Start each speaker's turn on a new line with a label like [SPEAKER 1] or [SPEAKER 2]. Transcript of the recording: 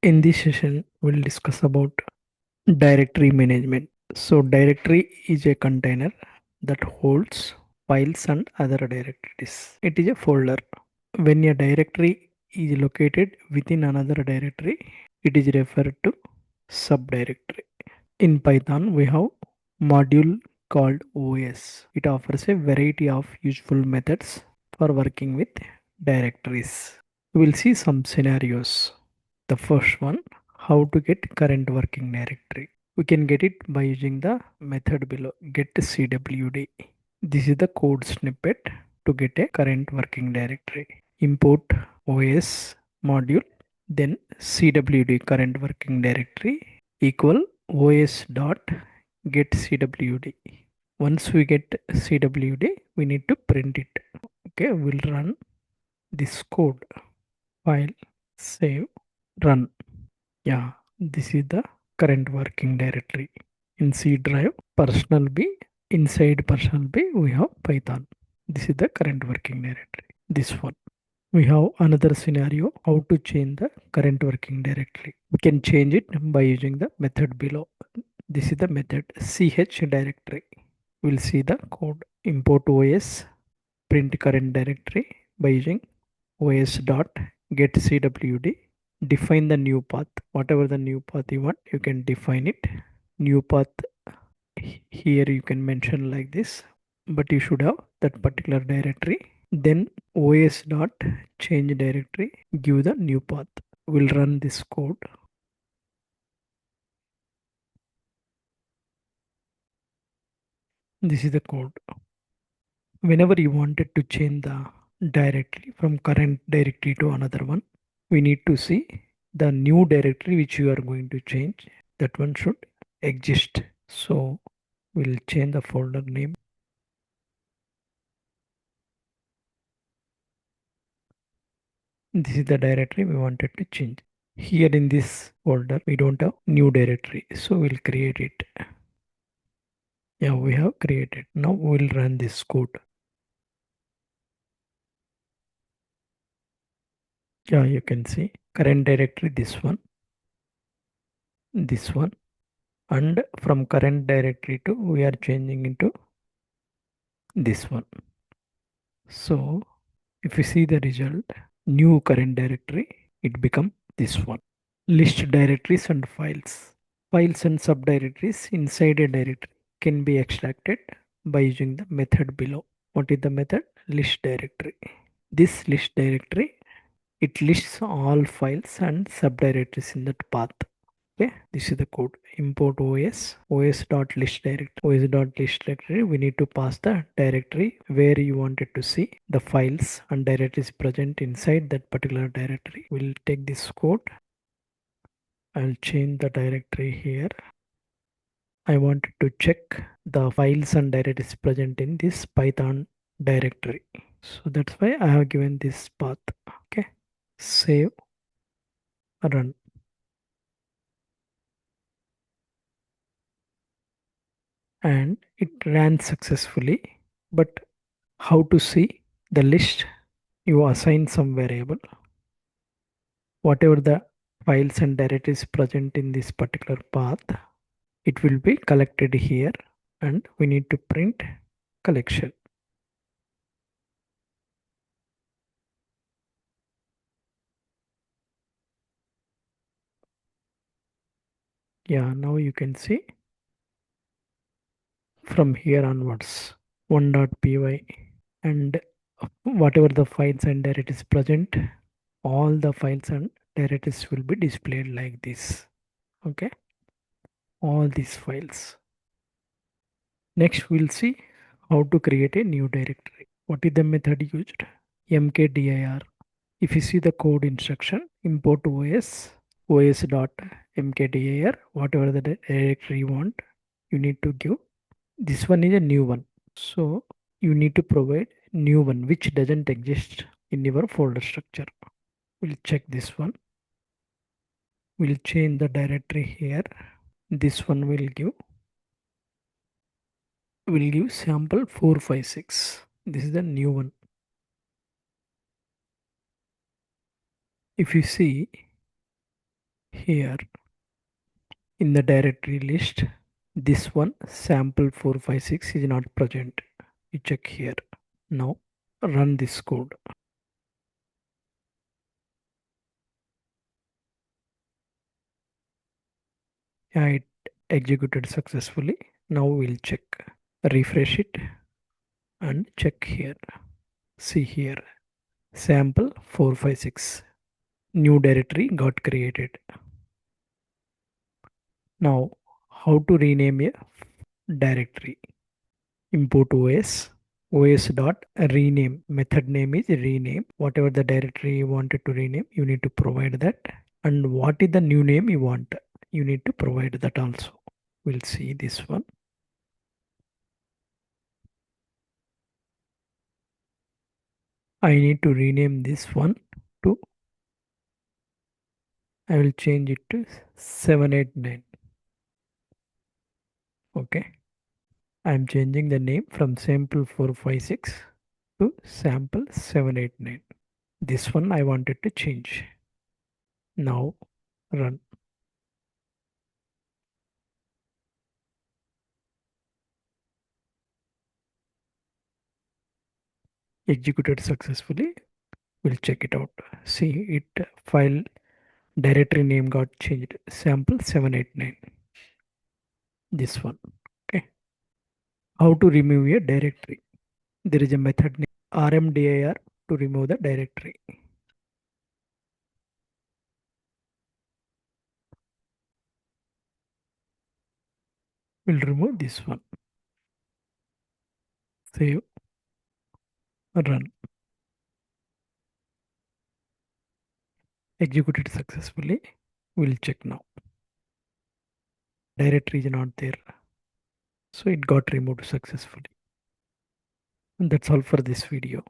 [SPEAKER 1] In this session, we'll discuss about directory management. So, directory is a container that holds files and other directories. It is a folder. When a directory is located within another directory, it is referred to subdirectory. In Python, we have module called OS. It offers a variety of useful methods for working with directories. We'll see some scenarios. The first one, how to get current working directory. We can get it by using the method below, get cwd. This is the code snippet to get a current working directory. Import OS module, then cwd current working directory equal os dot get cwd. Once we get cwd, we need to print it. Okay, we'll run this code. File, save, run. Yeah, this is the current working directory. In C drive, personal B, inside personal B, we have Python. This is the current working directory. This one. We have another scenario how to change the current working directory. We can change it by using the method below. This is the method ch directory. We'll see the code. Import OS, print current directory by using os dot get cwd. Define the new path. Whatever the new path you want, you can define it. New path here you can mention like this, but you should have that particular directory. Then os dot change directory, give the new path. We'll run this code. This is the code. Whenever you wanted to change the directory from current directory to another one, we need to see the new directory which you are going to change. That one should exist. So we'll change the folder name. This is the directory we wanted to change. Here in this folder, we don't have new directory. So we'll create it. Yeah, we have created. Now we'll run this code. Yeah, you can see current directory, this one, and from current directory to we are changing into this one. So if you see the result, new current directory, it become this one. List directories and files. Files and subdirectories inside a directory can be extracted by using the method below. What is the method? List directory. This list directory, it lists all files and subdirectories in that path. Okay, this is the code. Import os dot list directory. We need to pass the directory where you wanted to see the files and directories present inside that particular directory. We'll take this code. I'll change the directory here. I wanted to check the files and directories present in this Python directory. So that's why I have given this path. Okay, save, run. And it ran successfully. But how to see the list? You assign some variable. Whatever the files and directories present in this particular path, it will be collected here, and we need to print collection. Yeah, now you can see from here onwards 1.py, and whatever the files and directories present, all the files and directories will be displayed like this. Okay, all these files. Next we'll see how to create a new directory. What is the method used? mkdir. If you see the code instruction, import os dot mkdir, whatever the directory you want, you need to give. This one is a new one, so you need to provide new one which doesn't exist in your folder structure. We'll check this one. We'll change the directory here. This one will give sample 456. This is the new one. If you see, Here in the directory list, this one sample 456 is not present. You check here. Now run this code. Yeah, it executed successfully. Now we'll check. Refresh it and check here. See here. Sample 456. New directory got created. Now, how to rename a directory? Import os dot rename. Method name is rename. Whatever the directory you wanted to rename, you need to provide that. And what is the new name you want? You need to provide that also. We'll see this one. I need to rename this one to, I will change it to 789. Okay. I'm changing the name from sample 456 to sample 789. This one I wanted to change. Now run. Executed successfully. We'll check it out. See it file directory name got changed. Sample 789. This one. Okay. How to remove a directory? There is a method named rmdir to remove the directory. We'll remove this one. Save. Run. Executed successfully. We'll check now. Directory is not there. So it got removed successfully. And that's all for this video.